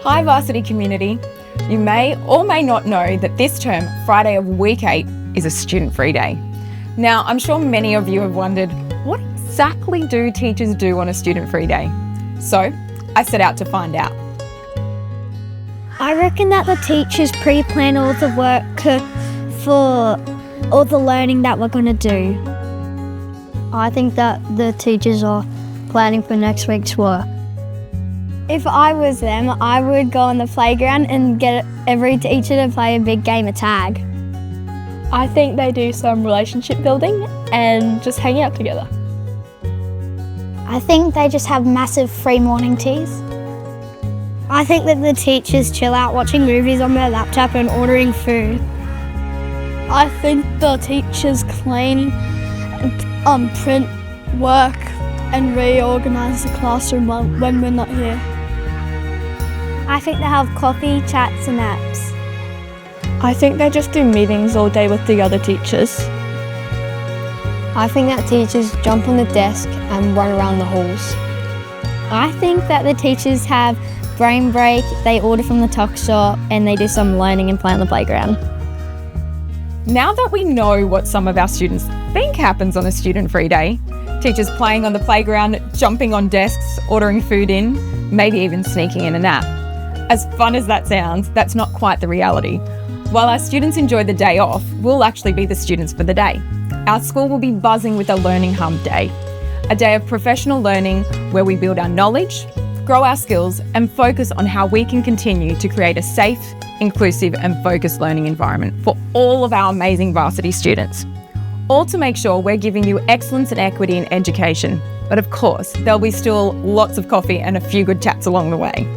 Hi Varsity community. You may or may not know that this term, Friday of week 8, is a student-free day. Now, I'm sure many of you have wondered, what exactly do teachers do on a student-free day? So, I set out to find out. I reckon that the teachers pre-plan all the work for all the learning that we're going to do. I think that the teachers are planning for next week's work. If I was them, I would go on the playground and get every teacher to play a big game of tag. I think they do some relationship building and just hang out together. I think they just have massive free morning teas. I think that the teachers chill out watching movies on their laptop and ordering food. I think the teachers clean, print work and reorganise the classroom when we're not here. I think they have coffee, chats and naps. I think they just do meetings all day with the other teachers. I think that teachers jump on the desk and run around the halls. I think that the teachers have brain break, they order from the tuck shop and they do some learning and play on the playground. Now that we know what some of our students think happens on a student-free day, teachers playing on the playground, jumping on desks, ordering food in, maybe even sneaking in a nap. As fun as that sounds, that's not quite the reality. While our students enjoy the day off, we'll actually be the students for the day. Our school will be buzzing with a Learning Hub Day, a day of professional learning where we build our knowledge, grow our skills and focus on how we can continue to create a safe, inclusive and focused learning environment for all of our amazing varsity students. All to make sure we're giving you excellence and equity in education. But of course, there'll be still lots of coffee and a few good chats along the way.